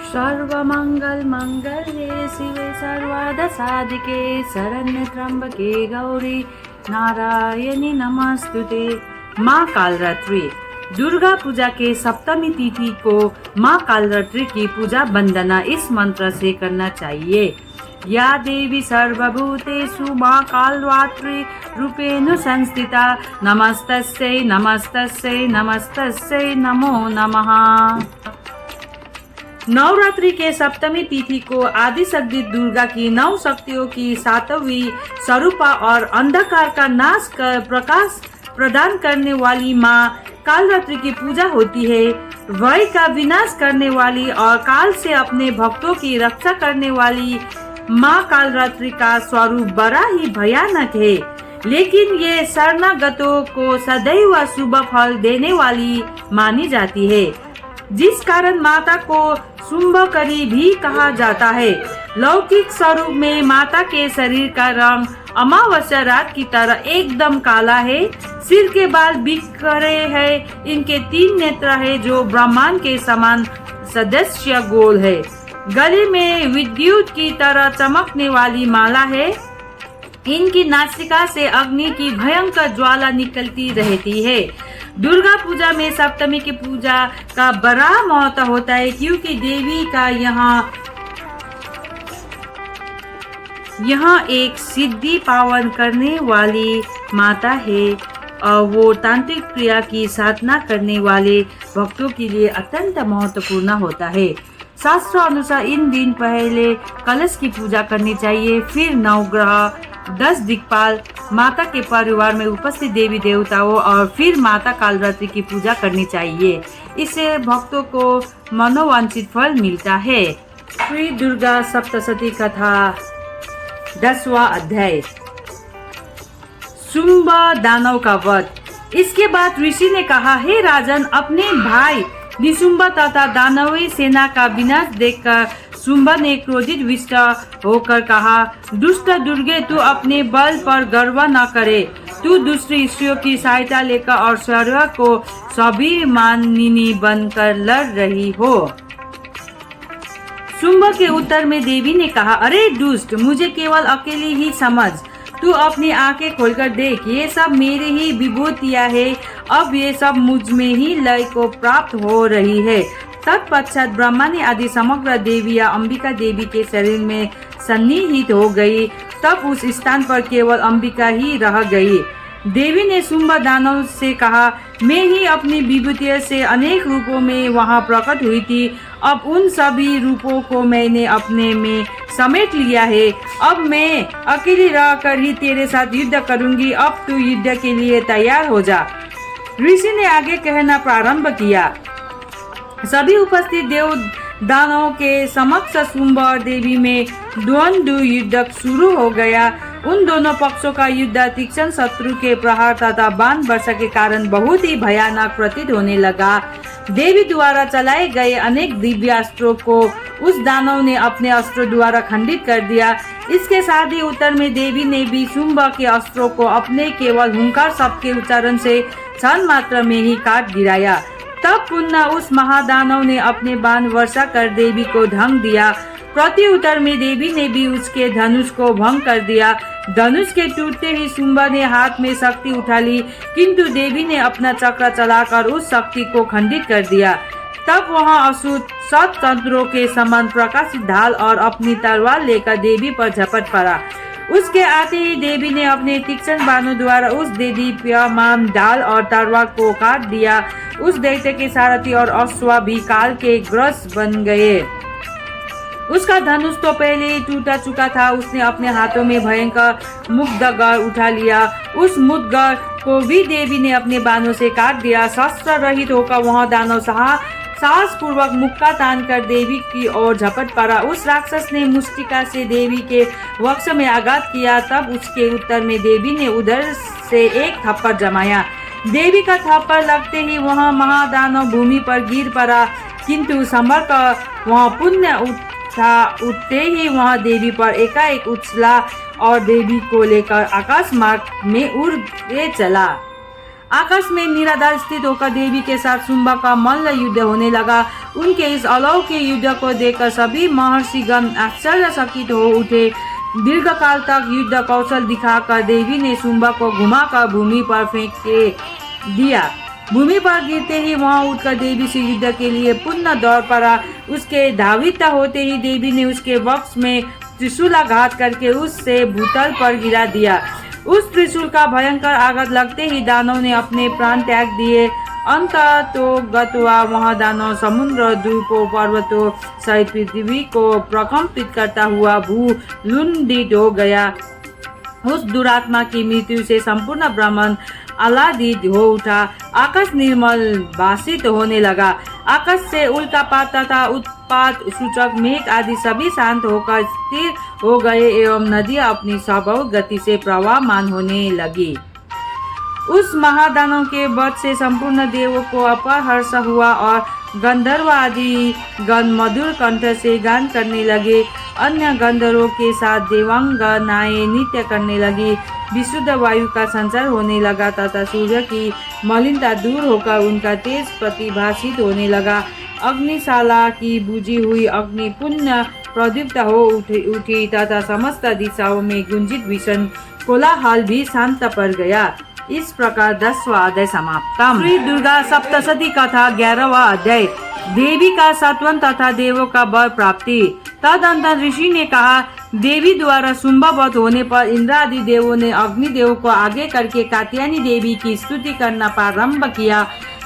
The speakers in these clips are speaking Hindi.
सर्वमंगल मंगल्ये शिवे सर्वार्थ साधिके शरण्य त्र्यंबके गौरी नारायणी नमस्तुते। माँ कालरात्रि। दुर्गा पूजा के सप्तमी तिथि को माँ कालरात्रि की पूजा वंदना इस मंत्र से करना चाहिए। या देवी सर्वभूतेषु माँ कालरात्रि रूपेण संस्थिता नमस्तस्यै नमस्तस्यै नमस्तस्यै नमो नमः। नवरात्रि के सप्तमी तिथि को आदि शक्ति दुर्गा की 9 शक्तियों की 7वीं स्वरूपा और अंधकार का नाश कर प्रकाश प्रदान करने वाली माँ कालरात्रि की पूजा होती है। भय का विनाश करने वाली और काल से अपने भक्तों की रक्षा करने वाली माँ कालरात्रि का स्वरूप बड़ा ही भयानक है, लेकिन ये शरणागतों को सदैव शुभ फल देने वाली मानी जाती है, जिस कारण माता को शुंभकरी भी कहा जाता है। लौकिक स्वरूप में माता के शरीर का रंग अमावस्या रात की तरह एकदम काला है। सिर के बाल बिखरे हैं, इनके 3 नेत्र है जो ब्रह्मांड के समान सदस्य गोल है। गले में विद्युत की तरह चमकने वाली माला है। इनकी नासिका से अग्नि की भयंकर ज्वाला निकलती रहती है। दुर्गा पूजा में सप्तमी की पूजा का बड़ा महत्व होता है, क्योंकि देवी का यहाँ एक सिद्धि पावन करने वाली माता है और वो तांत्रिक क्रिया की साधना करने वाले भक्तों के लिए अत्यंत महत्वपूर्ण होता है। शास्त्र अनुसार इन दिन पहले कलश की पूजा करनी चाहिए, फिर नवग्रह 10 दिक्पाल माता के परिवार में उपस्थित देवी देवताओं और फिर माता कालरात्रि की पूजा करनी चाहिए। इससे भक्तों को मनोवांछित फल मिलता है। श्री दुर्गा सप्तशती कथा 10वां अध्याय। शुंभ दानव का वध। इसके बाद ऋषि ने कहा, हे राजन, अपने भाई निशुंभ तथा दानवी सेना का विनाश देखकर शुंभ ने क्रोधित विष्ट होकर कहा, दुष्ट दुर्गे, तू अपने बल पर गर्व न करे। तू दूसरी स्त्रियों की सहायता लेकर और शौर्य को स्वाभिमानिनी बनकर लड़ रही हो। शुंभ के उत्तर में देवी ने कहा, अरे दुष्ट, मुझे केवल अकेली ही समझ। तू अपनी आंखें खोलकर देख, ये सब मेरी ही विभूतियां है। अब ये सब मुझ में ही लय को प्राप्त हो रही है। तत्पश्चात ब्रह्मानी आदि समग्र देवियां अंबिका देवी के शरीर में सन्निहित हो गई। तब उस स्थान पर केवल अंबिका ही रह गई। देवी ने शुंभ दानव से कहा, मैं ही अपनी विभूतियों से अनेक रूपों में वहां प्रकट हुई थी। अब उन सभी रूपों को मैंने अपने में समेट लिया है। अब मैं अकेली रहकर ही तेरे साथ युद्ध करूंगी। अब तू युद्ध के लिए तैयार हो जा। ऋषि ने आगे कहना प्रारंभ किया। सभी उपस्थित देव दानवों के समक्ष शुंभ और देवी में द्वंद्व युद्ध शुरू हो गया। उन दोनों पक्षों का युद्ध तीक्ष्ण शत्रु के प्रहार तथा बाण वर्षा के कारण बहुत ही भयानक प्रतीत होने लगा। देवी द्वारा चलाए गए अनेक दिव्य अस्त्रों को उस दानव ने अपने अस्त्रों द्वारा खंडित कर दिया। इसके साथ ही उत्तर में देवी ने भी शुंभ के अस्त्रों को अपने केवल हुंकार शब्द के उच्चारण से क्षण मात्र में ही काट गिराया। तब पुनः उस महादानव ने अपने बाण वर्षा कर देवी को ढंग दिया। प्रति उत्तर में देवी ने भी उसके धनुष को भंग कर दिया। धनुष के टूटते ही शुंभ ने हाथ में शक्ति उठा ली, किंतु देवी ने अपना चक्र चलाकर उस शक्ति को खंडित कर दिया। तब वहां असुर शतचंद्रों के समान प्रकाशित ढाल और अपनी तलवार लेकर देवी पर झपट पड़ा। उसके आते ही देवी ने अपने तीक्ष्ण बाणों द्वारा उस देदीप्यमान ढाल और तलवार को काट दिया। उस दैत्य के सारथी और अश्व भी काल के ग्रस्त बन गए। उसका धनुष तो पहले ही टूटा चुका था। उसने अपने हाथों में भयंकर मुग्धगर उठा लिया। उस मुग्धगर को भी देवी ने अपने बाणों से काट दिया। शस्त्र रहित होकर वह दानव साहस पूर्वक मुक्का तान कर देवी की ओर झपट पड़ा। उस राक्षस ने मुष्टिका से देवी के वक्ष में आघात किया। तब उसके उत्तर में देवी ने उधर से एक थप्पड़ जमाया। देवी का थप्पड़ लगते ही वह महादानव भूमि पर गिर पड़ा, किंतु संभल कर वह पुण्य उठते ही वह देवी पर एकाएक उछला और देवी को लेकर आकाश मार्ग में उड़ चला। आकाश में निराधार स्थित होकर देवी के साथ शुंभा का मल्ल युद्ध होने लगा। उनके इस अलौकिक युद्ध को देखकर सभी महर्षिगण आश्चर्यचकित हो उठे। दीर्घकाल तक युद्ध कौशल दिखाकर देवी ने शुंभा को घुमाकर भूमि पर फेंक के दिया। भूमि पर गिरते ही वहां उठकर देवी से युद्ध के लिए पुनः दौड़ पड़ा। उसके धावित होते ही देवी ने उसके वक्ष में त्रिशूलाघात करके उससे भूतल पर गिरा दिया। उस त्रिशूल का भयंकर आघात लगते ही दानव ने अपने प्राण त्याग दिए। अंततो गत्वा वह दानव समुद्र, द्वीपों, पर्वतों सहित पृथ्वी को प्रकंपित करता हुआ भूलुंडित हो गया। उस दुरात्मा की मृत्यु से संपूर्ण ब्रह्मांड आह्लादित हो उठा। आकाश निर्मल भाषित होने लगा। आकाश से उल्कापात तथा उत्पात सूचक मेघ आदि सभी शांत होकर स्थिर हो गए एवं नदियां अपनी स्वाभाविक गति से प्रवाहमान होने लगी। उस महादानव के वध से संपूर्ण देवों को अपार हर्ष हुआ और गंधर्व आदि गण मधुर कंठ से गान करने लगे। अन्य गंधर्वों के साथ देवांगनाएं नृत्य करने लगी। विशुद्ध वायु का संचार होने लगा तथा सूर्य की मलिनता दूर होकर उनका तेज प्रतिभासित होने लगा। अग्निशाला की बुझी हुई अग्नि पुनः प्रदीप्त हो उठी तथा समस्त दिशाओं में गुंजित भीषण कोलाहल भी शांत पड़ गया। इस प्रकार 10वां अध्याय समाप्त। श्री दुर्गा सप्तशती कथा 11वां अध्याय। देवी का सत्वन तथा देवों का वर प्राप्ति। तदंतर ऋषि ने कहा, देवी द्वारा शुंभवध होने पर इंद्र आदि देवों ने अग्निदेव को आगे करके कात्यायनी देवी की स्तुति करना प्रारंभ किया।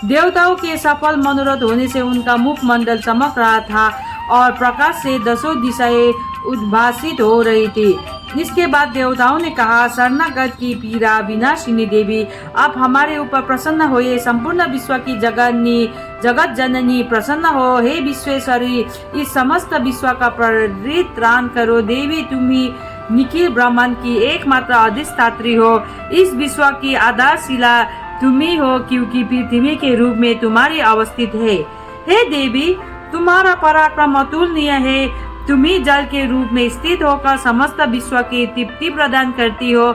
देवताओं के सफल मनोरथ होने से उनका मुखमंडल चमक रहा था और प्रकाश से 10 दिशाएं उद्भासित हो रही थी। इसके बाद देवताओं ने कहा, शरणागत की पीड़ा विनाशिनी देवी, आप हमारे ऊपर प्रसन्न होइए। संपूर्ण विश्व की जगत जननी प्रसन्न हो। हे विश्वेश्वरी, इस समस्त विश्व का परित्राण करो। देवी, तुम ही निखिल ब्रह्मांड की एकमात्र अधिष्ठात्री हो। इस विश्व की आधारशिला तुम ही हो, क्योंकि पृथ्वी के रूप में तुम्हारी अवस्थित है। हे देवी, तुम्हारा पराक्रम अतुलनीय है। तुम ही जल के रूप में स्थित होकर समस्त विश्व की तृप्ति प्रदान करती हो।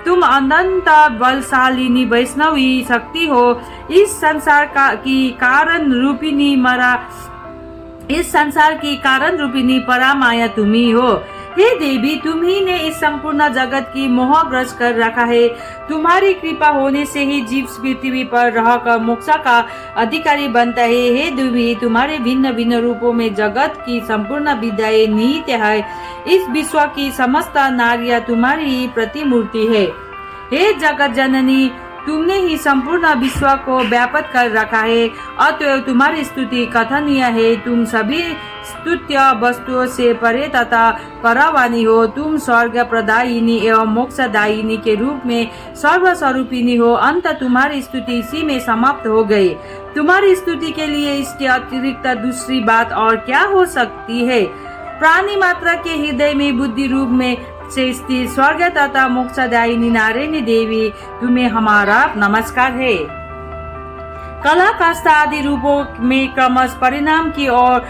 तुम अनंत बलशालिनी वैष्णवी शक्ति हो। इस संसार की कारण रूपिणी परामाया तुम ही हो। हे देवी, तुम ही ने इस संपूर्ण जगत की मोहग्रस्त कर रखा है। तुम्हारी कृपा होने से ही जीव पृथ्वी पर रहकर मोक्ष का अधिकारी बनता है। हे देवी, तुम्हारे भिन्न भिन्न रूपों में जगत की संपूर्ण विद्याएं निहित है। इस विश्व की समस्त नारियां तुम्हारी प्रतिमूर्ति है। हे जगत जननी, तुमने ही संपूर्ण विश्व को व्यापक कर रखा है, अतएव तुम्हारी स्तुति कथनीय है। तुम सभी स्तुत्य वस्तुओं से परे तथा परावानी हो। तुम स्वर्ग प्रदायिनी एवं मोक्षदायिनी के रूप में सर्वस्वरूपिणी हो। अंत तुम्हारी स्तुति इसी में समाप्त हो गई। तुम्हारी स्तुति के लिए इसके अतिरिक्त दूसरी बात और क्या हो सकती है। प्राणी मात्र के हृदय में बुद्धि रूप में से स्थित स्वर्ग तथा मोक्षदायिनी नारायणी देवी, तुम्हें हमारा नमस्कार है। कला काष्ठा आदि रूपों में क्रमश परिणाम की ओर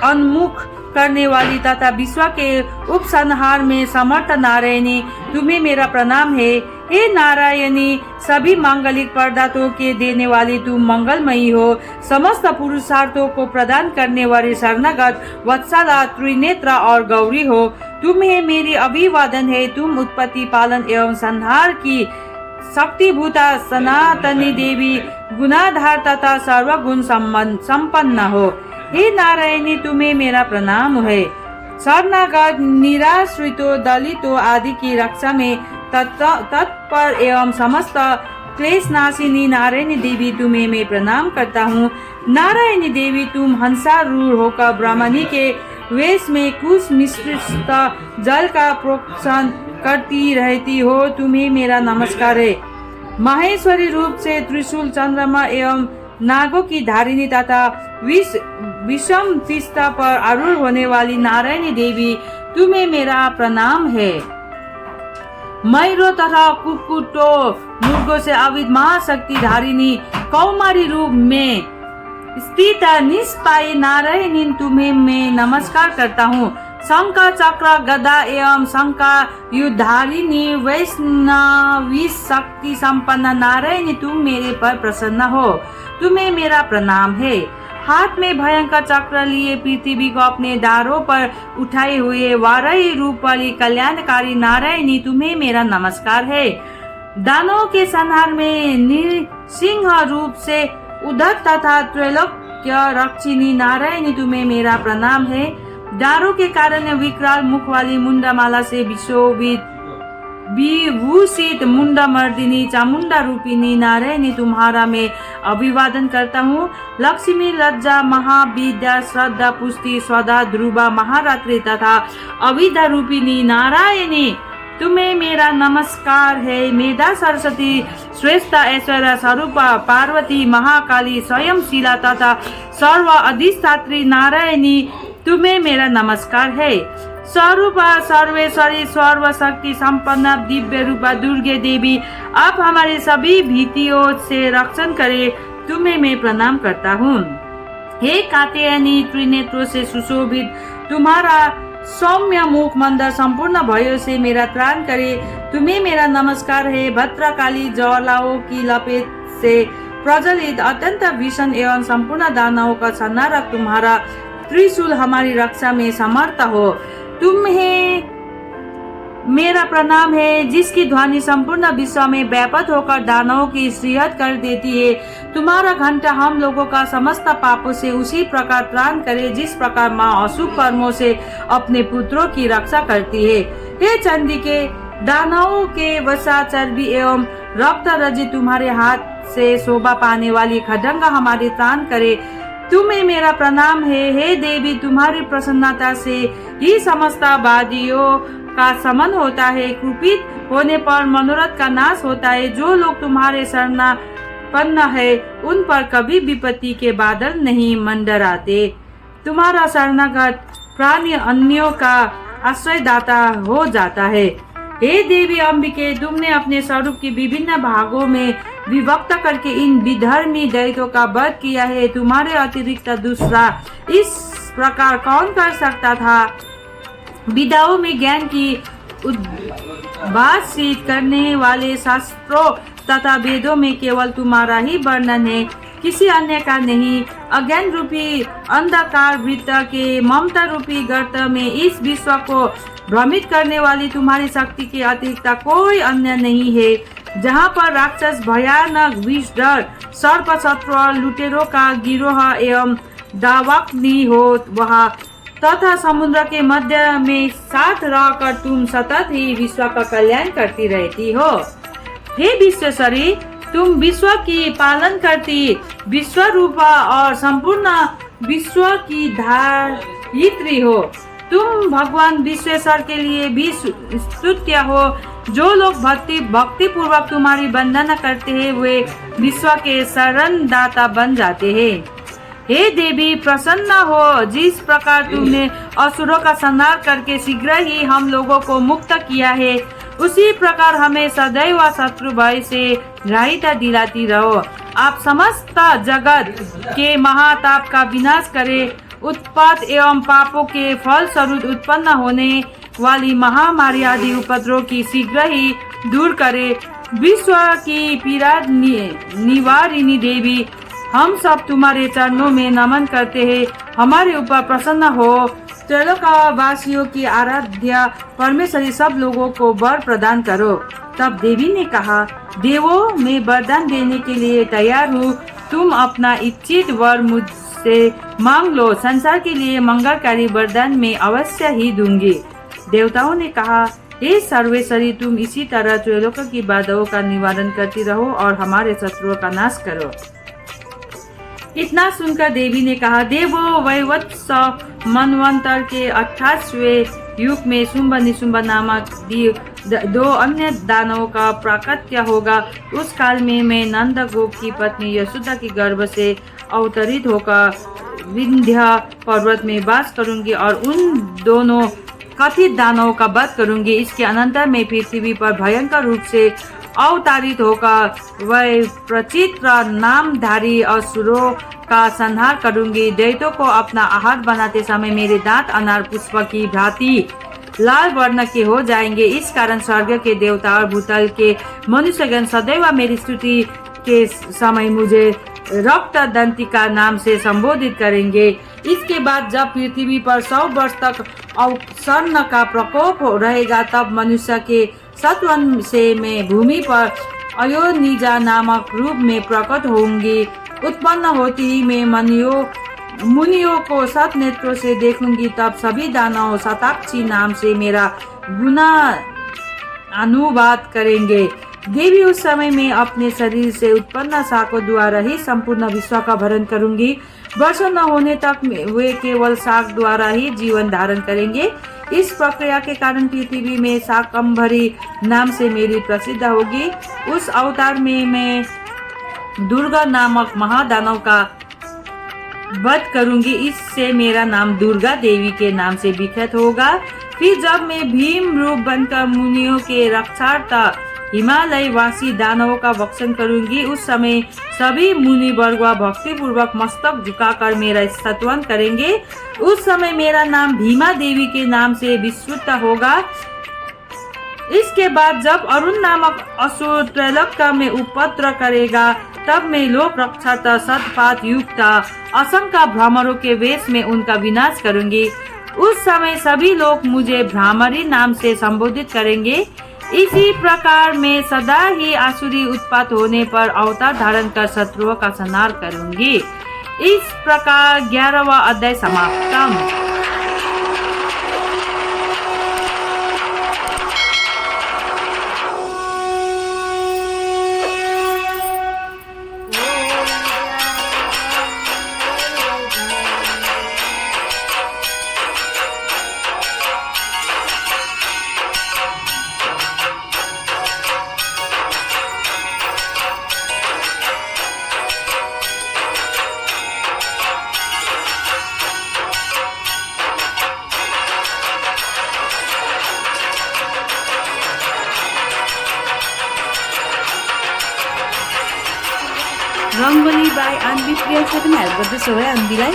उन्मुख करने वाली तथा विश्व के उपसंहार में समर्थ नारायणी, तुम्हें मेरा प्रणाम है। हे नारायणी, सभी मांगलिक पदार्थों के देने वाली तुम मंगलमयी हो। समस्त पुरुषार्थों को प्रदान करने वाली शरणागत वत्सला, त्रिनेत्र और गौरी हो। तुम्हें मेरी अभिवादन है। तुम उत्पत्ति, पालन एवं संहार की शक्तिभूता सनातनी देवी, गुणाधार तथा सर्वगुण संपन्न हो। हे नारायणी, तुम्हें मेरा प्रणाम है। शरणागत, निराश्रितों, दलितों आदि की रक्षा में तत्पर एवं समस्त क्लेशनाशिनी नारायणी देवी, तुम्हें मैं प्रणाम करता हूँ। नारायणी देवी, तुम हंसारूढ़ होकर ब्राह्मणी के वेश में कुश मिश्रित जल का प्रोक्षण करती रहती हो। तुम्हें मेरा नमस्कार है। माहेश्वरी रूप से त्रिशूल, चंद्रमा एवं नागों की धारिणी तथा विषम तीस्ता पर आरूढ़ होने वाली नारायणी देवी, तुम्हें मेरा प्रणाम है। मयूरों तथा कुक्कुटों, मुर्गों से आविद महाशक्ति धारिणी कौमारी रूप में स्थित निष्पाई नारायणी, तुम्हें मैं नमस्कार करता हूँ। शंख चक्र गदा एवं शंख युद्धारिणी वैष्णवी शक्ति संपन्न नारायणी तुम मेरे पर प्रसन्न हो, तुम्हें मेरा प्रणाम है। हाथ में भयंकर चक्र लिए पृथ्वी को अपने दारों पर उठाए हुए वाराही रूप वाली कल्याणकारी नारायणी तुम्हें मेरा नमस्कार है। दानों के संहार में नृसिंह रूप से उद्धत तथा त्रैलोक्य रक्षिणी नारायणी तुम्हें मेरा प्रणाम है। दारों के कारण विकराल मुख वाली मुंडमाला से विशोभित विभूषित मुंडमर्दिनी चामुंडा रूपिणी नारायणी तुम्हारा मैं अभिवादन करता हूँ। लक्ष्मी लज्जा महाविद्या श्रद्धा पुष्टि सदा ध्रुवा महारात्रि तथा अविद्या रूपिणी नारायणी तुम्हें मेरा नमस्कार है। मेधा सरस्वती श्रेष्ठ ऐश्वर्य स्वरूपा पार्वती महाकाली स्वयं शिला तथा सर्व अधिष्ठात्री नारायणी तुम्हें मेरा नमस्कार है। स्वरूपा सर्वेश्वरी सर्वशक्ति संपन्न दिव्य रूपा दुर्गे देवी आप हमारे सभी भीतियों से रक्षण करे, तुम्हें मैं प्रणाम करता हूँ। हे कात्यायनी त्रिनेत्रों से सुशोभित तुम्हारा सौम्य मुख मंद संपूर्ण भयों से मेरा त्राण करे, तुम्हें मेरा नमस्कार है। भद्रकाली ज्वालाओं की लपेट से प्रज्वलित अत्यंत भीषण एवं संपूर्ण दानवों का संहारक तुम्हारा त्रिशूल हमारी रक्षा में समर्थ हो, तुम्हें मेरा प्रणाम है। जिसकी ध्वनि संपूर्ण विश्व में व्यापक होकर दानवों की श्रीहत कर देती है, तुम्हारा घंटा हम लोगों का समस्त पापों से उसी प्रकार त्राण करे जिस प्रकार माँ अशुभ कर्मों से अपने पुत्रों की रक्षा करती है। हे चंडी के दानवों के वसा चर्बी एवं रक्त रजित तुम्हारे हाथ से शोभा पाने वाली खड्ग हमारी त्राण करे, तुम्हें मेरा प्रणाम है। हे देवी तुम्हारी प्रसन्नता से ही समस्त वादियों का समन होता है, कुपित होने पर मनोरथ का नाश होता है। जो लोग तुम्हारे शरणापन्न है उन पर कभी विपत्ति के बादल नहीं मंडराते। तुम्हारा शरणागत प्राणी अन्यों का आश्रयदाता हो जाता है। हे देवी अंबिके तुमने अपने स्वरूप के विभिन्न भागों में विभक्त करके इन विधर्मी दैत्यों का वध किया है, तुम्हारे अतिरिक्त दूसरा इस प्रकार कौन कर सकता था। विद्याओं में ज्ञान की उद्भासित करने वाले शास्त्रों तथा वेदों में केवल तुम्हारा ही वर्णन है, किसी अन्य का नहीं। अज्ञान रूपी अंधकार वृत्त के ममता रूपी गर्त में इस विश्व को भ्रमित करने वाली तुम्हारी शक्ति के अतिरिक्त कोई अन्य नहीं है। जहाँ पर राक्षस भयानक विषधर सर्प शत्रु और लुटेरों का गिरोह एवं दावाग्नि हो वहाँ तथा समुद्र के मध्य में साथ रहकर तुम सतत ही विश्व का कल्याण करती रहती हो। हे विश्वेश्वरी तुम विश्व की पालन करती विश्व रूपा और संपूर्ण विश्व की धारित्री हो। तुम भगवान विश्वेश्वर के लिए भी स्तुत्य हो। जो लोग भक्ति पूर्वक तुम्हारी वंदना करते हैं वे विश्व के शरणदाता बन जाते हैं। हे देवी प्रसन्न हो, जिस प्रकार तुमने असुरों का संहार करके शीघ्र ही हम लोगों को मुक्त किया है उसी प्रकार हमें सदैव शत्रु भय से रहिता दिलाती रहो। आप समस्त जगत के महाताप का विनाश करे, उत्पात एवं पापों के फल स्वरूप उत्पन्न होने वाली महामारी आदि उपद्रव की शीघ्र ही दूर करे। विश्व की पीड़ा निवारिणी देवी हम सब तुम्हारे चरणों में नमन करते हैं, हमारे ऊपर प्रसन्न हो। त्रैलोकवासियों की आराध्या परमेश्वरी सब लोगों को वर प्रदान करो। तब देवी ने कहा, देवों मैं वरदान देने के लिए तैयार हूँ, तुम अपना इच्छित वर मुझसे मांग लो। संसार के लिए मंगलकारी वरदान मैं अवश्य ही दूंगी। देवताओं ने कहा, हे सर्वेश्वरी तुम इसी तरह त्रैलोक की बाधाओं का निवारण करती रहो और हमारे शत्रुओं का नाश करो। इतना सुनकर देवी ने कहा, देवो वैवत्स मनवंतर के 28वें युग में शुंभ निशुंभ नामक दो अन्य दानवों का प्राकट्य होगा। उस काल में मैं नंद गोप की पत्नी यशोदा की गर्भ से अवतरित होकर विंध्य पर्वत में वास करूंगी और उन दोनों कथित दानवों का वध करूंगी। इसके अनंतर मैं पृथ्वी पर भयंकर रूप से अवतारित होकर वह प्रचित्र नामधारी असुरों का संहार करूंगी। दैत्यों को अपना आहार बनाते समय मेरे दांत अनार पुष्प की भांति लाल वर्ण के हो जाएंगे। इस कारण स्वर्ग के देवता और भूतल के मनुष्यगण सदैव मेरी स्तुति के समय मुझे रक्त दंतिका नाम से संबोधित करेंगे। इसके बाद जब पृथ्वी पर 100 वर्ष तक अवसन्न का प्रकोप रहेगा, तब मनुष्य के सत्वन से मैं भूमि पर अयोनिजा नामक रूप में प्रकट होंगी। उत्पन्न होती ही मैं मुनियों को सत नेत्रों से देखूंगी। तब सभी दानव शताक्षी नाम से मेरा गुना अनुवाद करेंगे। देवी, उस समय मैं अपने शरीर से उत्पन्न शाकों द्वारा ही संपूर्ण विश्व का भरण करूंगी। वर्षों न होने तक वे केवल शाक द्वारा ही जीवन धारण करेंगे। इस प्रक्रिया के कारण पृथ्वी में शाकंभरी नाम से मेरी प्रसिद्ध होगी। उस अवतार में मैं दुर्गा नामक महादानव का वध करूंगी। इससे मेरा नाम दुर्गा देवी के नाम से विख्यात होगा। फिर जब मैं भीम रूप बनकर मुनियों के रक्षार्थ हिमालय वासी दानवों का भक्षण करूंगी, उस समय सभी मुनि वर्ग भक्ति पूर्वक मस्तक झुकाकर मेरा स्तवन करेंगे। उस समय मेरा नाम भीमा देवी के नाम से विश्रुत होगा। इसके बाद जब अरुण नामक असुर त्रैलोक्य में उपद्रव करेगा, तब मैं लोक रक्षार्थ सतपात युक्त असंख्य भ्रमरों के वेश में उनका विनाश करूंगी। उस समय सभी लोग मुझे भ्रामरी नाम से संबोधित करेंगे। इसी प्रकार मैं सदा ही आसुरी उत्पात होने पर अवतार धारण कर शत्रुओं का संहार करूंगी। इस प्रकार 11वां अध्याय समाप्त। Rangoli by Anvi Priya help गर्दैछु है अन्वीलाई।